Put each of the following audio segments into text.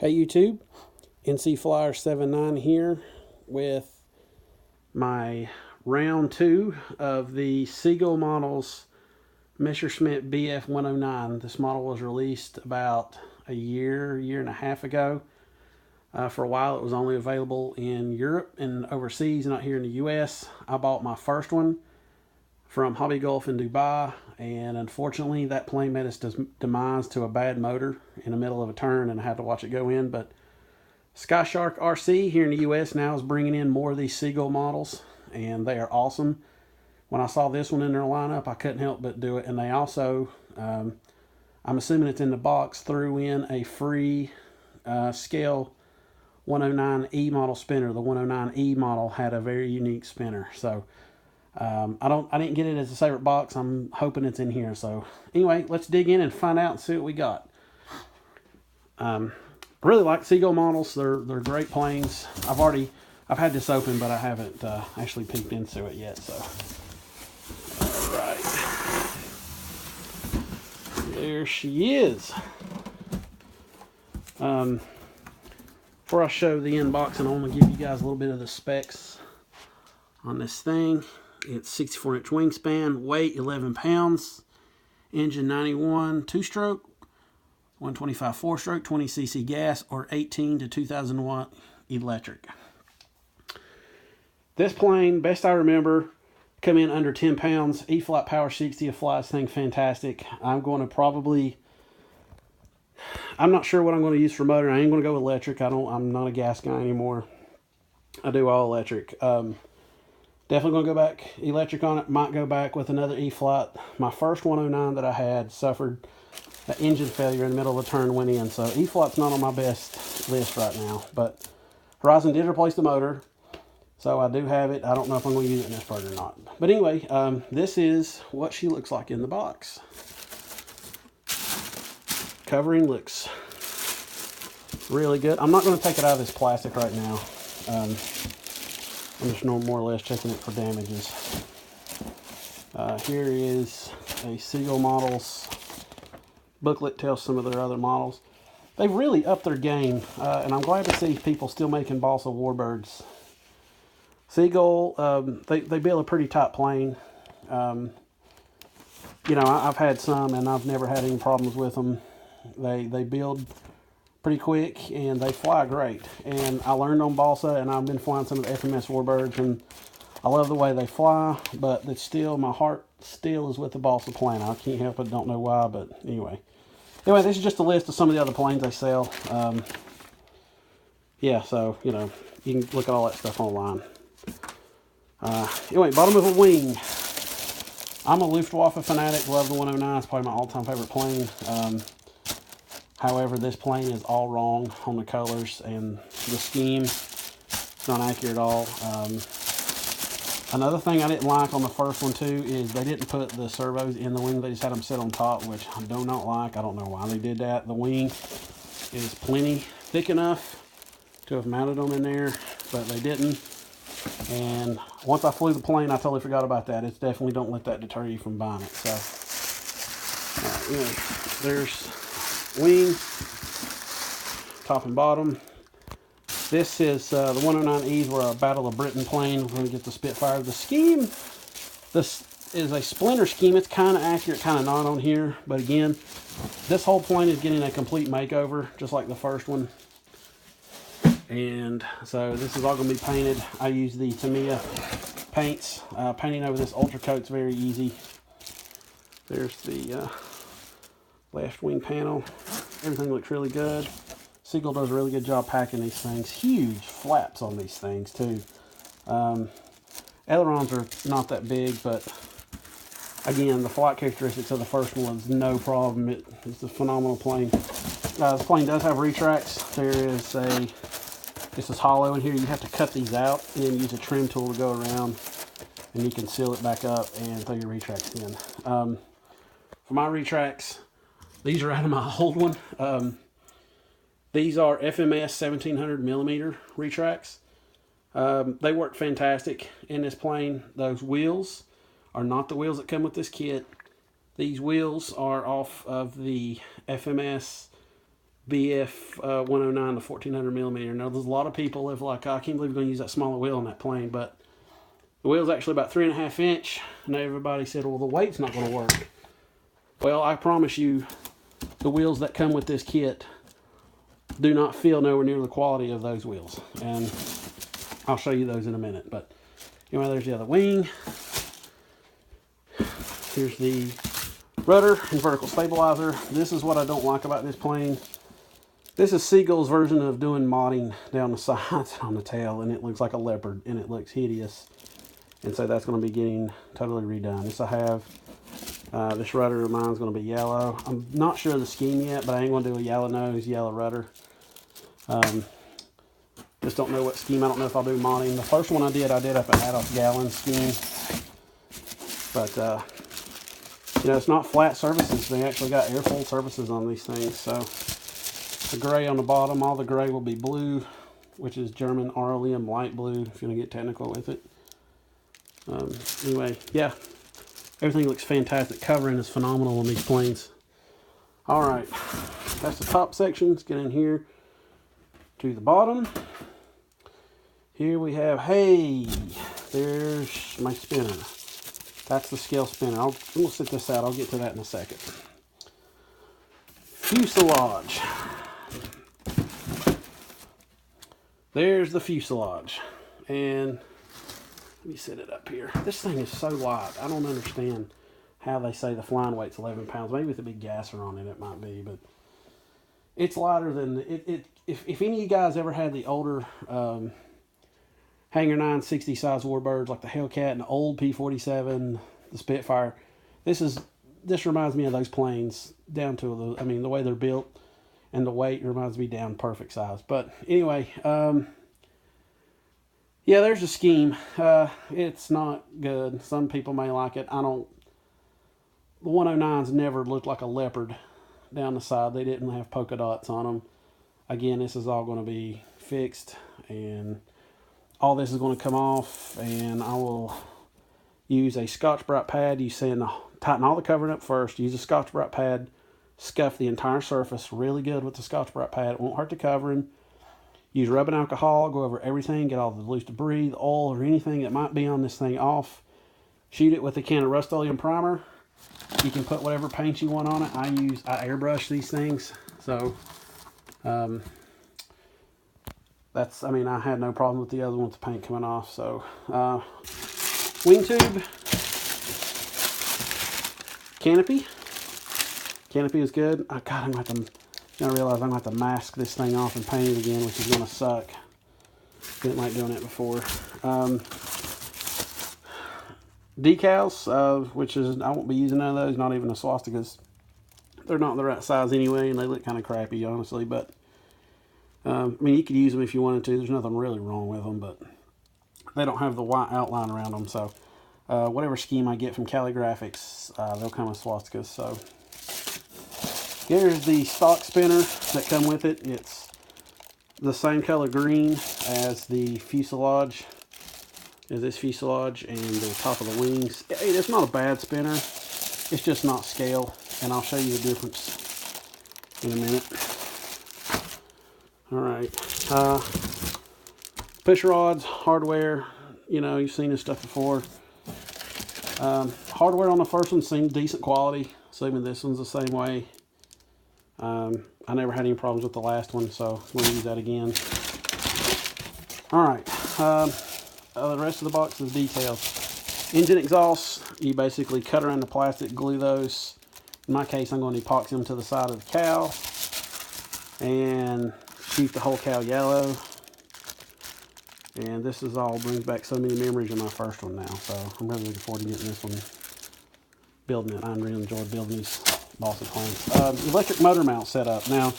Hey YouTube, NC Flyer 79 here with my round 2 of the Seagull model's Messerschmitt Bf-109. This model was released about a year and a half ago. For a while it was only available in Europe and overseas, not here in the US. I bought my first one from Hobby Gulf in Dubai, and unfortunately that plane met its demise to a bad motor in the middle of a turn, and I had to watch it go in. But Sky Shark RC here in the US now is bringing in more of these Seagull models, and they are awesome. When I saw this one in their lineup, I couldn't help but do it. And they also, I'm assuming it's in the box, threw in a free scale 109E model spinner. The 109E model had a very unique spinner, so I didn't get it as a separate box. I'm hoping it's in here. So anyway, let's dig in and find out and see what we got. Really like Seagull models. They're great planes. I've had this open, but I haven't actually peeked into it yet. So all right, there she is. Before I show the unboxing, I want to give you guys a little bit of the specs on this thing. It's 64-inch wingspan, weight 11 pounds, engine 91 two-stroke, 125 four-stroke, 20 cc gas, or 18 to 2000 watt electric. This plane, best I remember, come in under 10 pounds. E-flite power 60 to fly this thing fantastic. I'm not sure what I'm going to use for motor. I ain't going to go electric. I'm not a gas guy anymore. I do all electric. Definitely going to go back electric on it. Might go back with another E-flite. My first 109 that I had suffered an engine failure in the middle of a turn, went in. So E-flite's not on my best list right now. But Horizon did replace the motor, so I do have it. I don't know if I'm going to use it in this part or not. But anyway, this is what she looks like in the box. Covering looks really good. I'm not going to take it out of this plastic right now. I'm just more or less checking it for damages. Here is a Seagull models booklet. Tells some of their other models. They've really upped their game, and I'm glad to see people still making balsa warbirds. Seagull, they build a pretty tight plane. You know, I've had some, and I've never had any problems with them. They build pretty quick, and they fly great. And I learned on balsa, and I've been flying some of the FMS warbirds, and I love the way they fly, but it's still, my heart still is with the balsa plane. I can't help it, don't know why, but anyway. Anyway, this is just a list of some of the other planes they sell. Yeah, so, you know, you can look at all that stuff online. Anyway, bottom of a wing. I'm a Luftwaffe fanatic, love the 109. It's probably my all-time favorite plane. However, this plane is all wrong on the colors and the scheme. It's not accurate at all. Another thing I didn't like on the first one too is they didn't put the servos in the wing. They just had them sit on top, which I do not like. I don't know why they did that. The wing is plenty thick enough to have mounted them in there, but they didn't. And once I flew the plane, I totally forgot about that. It's definitely, don't let that deter you from buying it. So, anyway, there's wing, top and bottom. This is the 109Es were a Battle of Britain plane. We're going to get the Spitfire. The scheme, this is a splinter scheme. It's kind of accurate, kind of not on here. But again, this whole plane is getting a complete makeover, just like the first one. And so this is all going to be painted. I use the Tamiya paints. Painting over this ultra coat's very easy. There's the left wing panel. Everything looks really good. Seagull does a really good job packing these things. Huge flaps on these things too. Ailerons are not that big, but again, the flight characteristics of the first one is no problem. It's a phenomenal plane. This plane does have retracts. This is hollow in here. You have to cut these out and then use a trim tool to go around, and you can seal it back up and throw your retracts in. For my retracts, these are out of my old one. These are FMS 1700 millimeter retracts. They work fantastic in this plane. Those wheels are not the wheels that come with this kit. These wheels are off of the FMS Bf-109 to 1400 millimeter. Now, there's a lot of people that are like, oh, I can't believe we're going to use that smaller wheel on that plane, but the wheel's actually about 3.5 inch, and everybody said, well, the weight's not going to work. Well, I promise you, the wheels that come with this kit do not feel nowhere near the quality of those wheels, and I'll show you those in a minute. But anyway, there's the other wing. Here's the rudder and vertical stabilizer. This is what I don't like about this plane. This is Seagull's version of doing modding down the sides on the tail, and it looks like a leopard, and it looks hideous. And so that's going to be getting totally redone. This I have. This rudder of mine is going to be yellow. I'm not sure of the scheme yet, but I ain't going to do a yellow nose, yellow rudder. Just don't know what scheme. I don't know if I'll do modding. The first one I did up an adult gallon scheme. But, you know, it's not flat surfaces. They actually got airfoil surfaces on these things. So the gray on the bottom, all the gray will be blue, which is German Aurelium light blue, if you want to get technical with it. Anyway, yeah, everything looks fantastic. Covering is phenomenal on these planes. All right, that's the top section. Let's get in here to the bottom. Here we have, hey, there's my spinner. That's the scale spinner. We'll sit this out. I'll get to that in a second. Fuselage. There's the fuselage. And let me set it up here. This thing is so light. I don't understand how they say the flying weight's 11 pounds. Maybe with a big gasser on it, it might be, but it's lighter than if any of you guys ever had the older Hangar 960 size warbirds like the Hellcat and the old P-47, the Spitfire, this reminds me of those planes down to the way they're built, and the weight reminds me down perfect size. But anyway, yeah, there's a scheme. It's not good. Some people may like it. I don't. The 109s never looked like a leopard down the side. They didn't have polka dots on them. Again, this is all going to be fixed, and all this is going to come off, and I will use a Scotch-Brite pad. You tighten all the covering up first. Use a Scotch-Brite pad. Scuff the entire surface really good with the Scotch-Brite pad. It won't hurt the covering. Use rubbing alcohol, go over everything, get all the loose debris, the oil, or anything that might be on this thing off. Shoot it with a can of Rust-Oleum primer. You can put whatever paint you want on it. I airbrush these things. So, I had no problem with the other one with the paint coming off. So, wing tube. Canopy. Canopy is good. I realize I'm going to have to mask this thing off and paint it again, which is going to suck. Didn't like doing it before. Decals, which is, I won't be using none of those, not even the swastikas. They're not the right size anyway, and they look kind of crappy, honestly. But, you could use them if you wanted to. There's nothing really wrong with them, but they don't have the white outline around them. So, whatever scheme I get from Cali Graphics, they'll come with swastikas. So, here's the stock spinner that come with it. It's the same color green as the fuselage, and the top of the wings. It's not a bad spinner. It's just not scale, and I'll show you the difference in a minute. All right. Push rods, hardware. You've seen this stuff before. Hardware on the first one seemed decent quality. Assuming this one's the same way. I never had any problems with the last one, so I'm going to use that again. Alright, the rest of the box is details. Engine exhausts, you basically cut around the plastic, glue those. In my case, I'm going to epoxy them to the side of the cow and shoot the whole cow yellow. And this brings back so many memories of my first one now, so I'm really looking forward to getting this one, building it. I really enjoyed building these balsa planes. Electric motor mount setup. Now,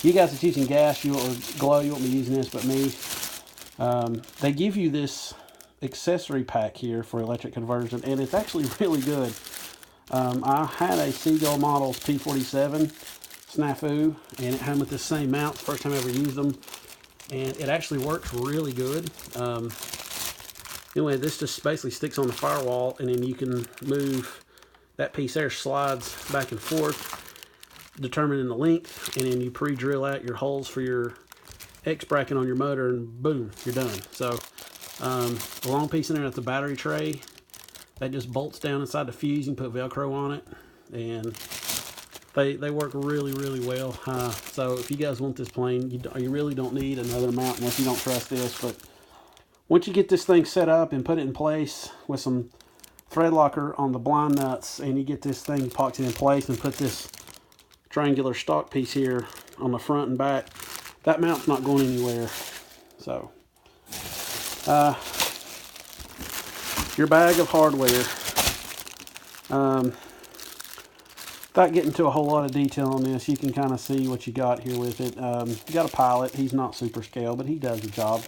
you guys that's using gas or glow, you won't be using this, but me. They give you this accessory pack here for electric conversion, and it's actually really good. I had a Seagull Models P-47 snafu, and it had with the same mount. The first time I ever used them, and it actually works really good. Anyway, this just basically sticks on the firewall, and then you can move. That piece there slides back and forth, determining the length, and then you pre-drill out your holes for your X bracket on your motor, and boom, you're done. So the long piece in there, that's the battery tray. That just bolts down inside the fuse. You can put Velcro on it, and they work really, really well. So if you guys want this plane, you really don't need another mount unless you don't trust this. But once you get this thing set up and put it in place with some thread locker on the blind nuts, and you get this thing epoxied in place and put this triangular stock piece here on the front and back, that mount's not going anywhere. So your bag of hardware. Without getting into a whole lot of detail on this, you can kind of see what you got here with it. You got a pilot. He's not super scale, but he does the job.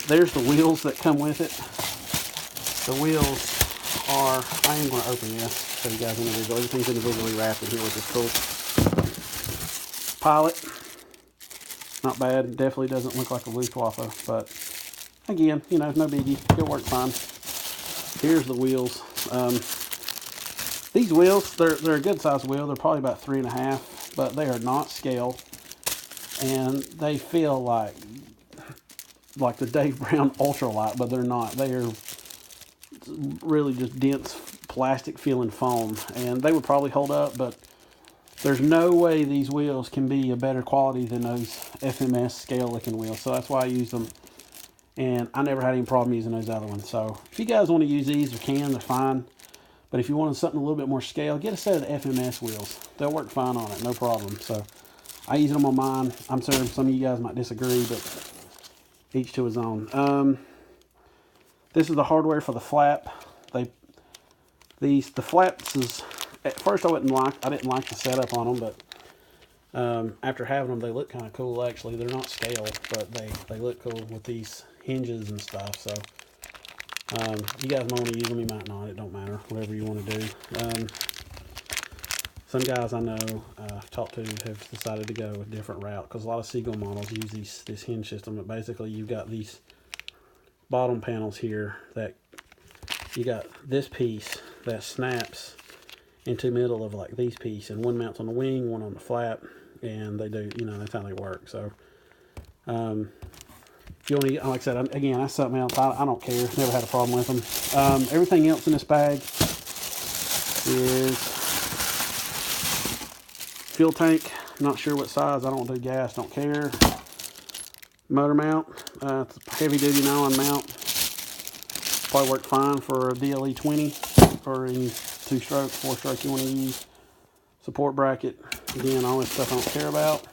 There's the wheels that come with it. The wheels are, I am going to open this, show you guys individually. Everything's individually wrapped in here, which is cool. Pilot, not bad. Definitely doesn't look like a Luftwaffe, but again, you know, no biggie. It'll work fine. Here's the wheels. These wheels, they're a good size wheel. They're probably about 3.5, but they are not scale, and they feel like the Dave Brown Ultralight, but they're not. They are really just dense plastic feeling foam, and they would probably hold up, but there's no way these wheels can be a better quality than those FMS scale looking wheels. So that's why I use them, and I never had any problem using those other ones. So if you guys want to use these, they're fine. But if you wanted something a little bit more scale, get a set of the FMS wheels. They'll work fine on it, no problem. So I use them on mine. I'm certain some of you guys might disagree, but each to his own. This is the hardware for the flap. The flaps is, at first I didn't like the setup on them, but after having them, they look kind of cool. Actually, they're not scale, but they look cool with these hinges and stuff. So you guys might want to use them, you might not. It don't matter. Whatever you want to do. Some guys I know I've talked to have decided to go a different route, because a lot of Seagull models use this hinge system. But basically, you've got these bottom panels here that you got this piece that snaps into the middle of like these pieces, and one mounts on the wing, one on the flap, and they do, you know, that's how they work. So if you want to, like I said, again, that's something else. I don't care. Never had a problem with them. Everything else in this bag is fuel tank. Not sure what size. I don't do gas. Don't care. Motor mount. It's a heavy duty nylon mount. Probably work fine for a DLE 20 or any 2-stroke, 4-stroke you want to use. Support bracket. Again, all this stuff I don't care about.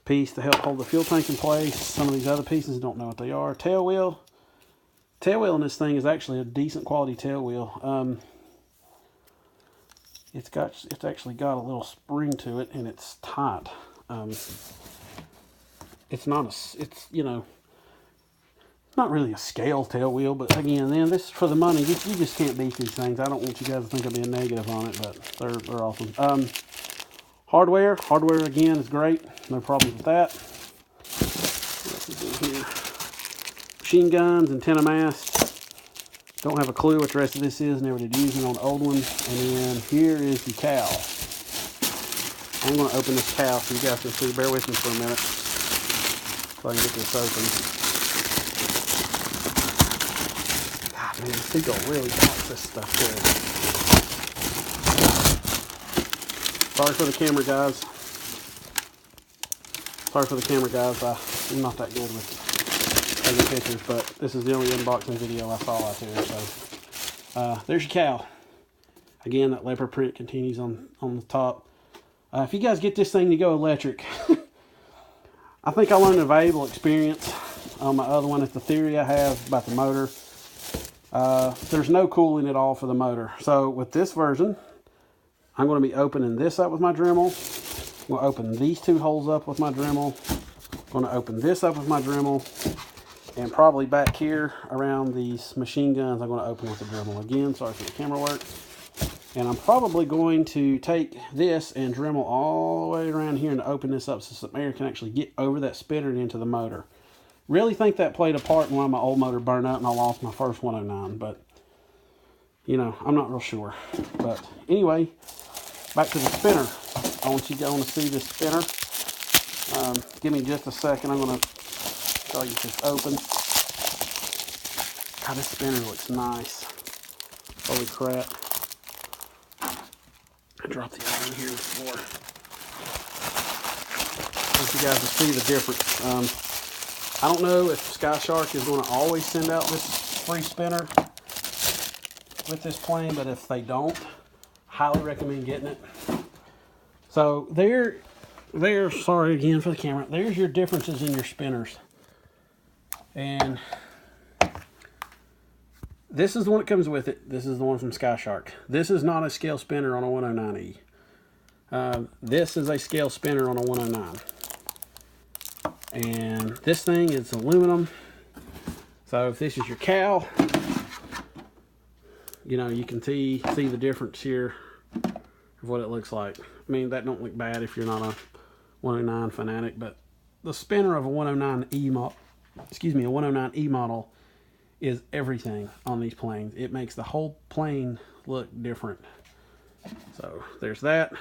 Piece to help hold the fuel tank in place. Some of these other pieces, don't know what they are. Tail wheel. Tail wheel in this thing is actually a decent quality tail wheel. It's actually got a little spring to it, and it's tight. It's you know, not really a scale tail wheel, but again, then this is for the money. You just can't beat these things. I don't want you guys to think I'm being negative on it, but they're awesome. Hardware again is great. No problems with that. What else is in here? Machine guns, antenna masts. Don't have a clue what the rest of this is. Never did use it on the old one. And then here is the cowl. I'm going to open this cowl so you guys can see. Bear with me for a minute so I can get this open. God, man, Seagull really wants this stuff good. Sorry for the camera, guys. I'm not that good with taking pictures, but this is the only unboxing video I saw out there. So there's your cowl. Again, that leopard print continues on the top. If you guys get this thing to go electric, I think I learned a valuable experience on my other one. It's the theory I have about the motor. There's no cooling at all for the motor. So with this version, I'm going to be opening this up with my Dremel. I'm going to open these two holes up with my Dremel. I'm going to open this up with my Dremel. And probably back here around these machine guns, I'm going to open with the Dremel again. Sorry for the camera work. And I'm probably going to take this and Dremel all the way around here and open this up so some air can actually get over that spitter and into the motor. Really think that played a part in why my old motor burned out and I lost my first 109. But, you know, I'm not real sure. But anyway, back to the spinner. I want you to see this spinner. Give me just a second. I'm going to show you this open. God, this spinner looks nice. Holy crap. I dropped the other one here on the floor. I want you guys to see the difference. I don't know if Sky Shark is going to always send out this free spinner with this plane, but if they don't, highly recommend getting it. So there, sorry again for the camera, there's your differences in your spinners. And this is the one that comes with it. This is the one from Sky Shark. This is not a scale spinner on a 109E. This is a scale spinner on a 109. And this thing is aluminum. So if this is your cow, you know, you can see the difference here of what it looks like. I mean, that don't look bad if you're not a 109 fanatic, but the spinner of a 109E model, a 109E model is everything on these planes. It makes the whole plane look different. So there's that.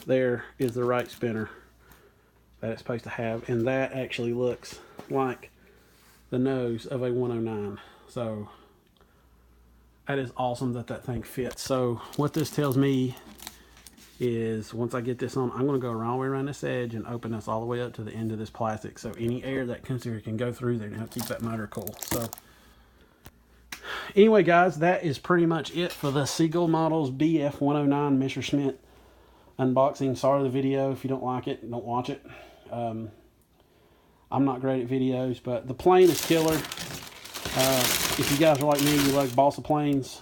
There is the right spinner that it's supposed to have, and that actually looks like the nose of a 109. So that is awesome that that thing fits. So what this tells me is once I get this on, I'm going to go all the way around this edge and open this all the way up to the end of this plastic, so any air that comes through can go through there and help keep that motor cool. So anyway, guys, that is pretty much it for the Seagull Models Bf-109 Messerschmitt unboxing. Sorry the video. If you don't like it, don't watch it. I'm not great at videos, but the plane is killer. If you guys are like me, you like balsa planes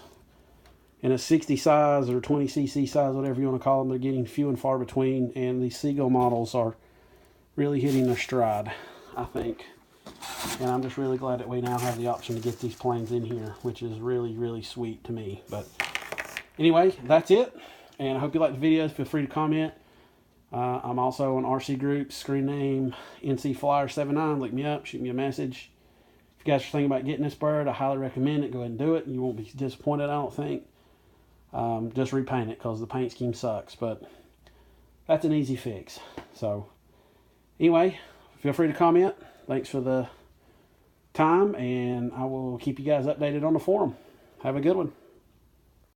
in a 60 size or 20cc size, whatever you want to call them, they're getting few and far between, and these Seagull models are really hitting their stride, I think. And I'm just really glad that we now have the option to get these planes in here, which is really, really sweet to me. But anyway, that's it, and I hope you like the videos. Feel free to comment. I'm also on RC groups, screen name NCFlyer79. Look me up, shoot me a message. If you guys are thinking about getting this bird, I highly recommend it. Go ahead and do it. You won't be disappointed, I don't think. Just repaint it because the paint scheme sucks, but that's an easy fix. So anyway, feel free to comment. Thanks for the time, and I will keep you guys updated on the forum. Have a good one.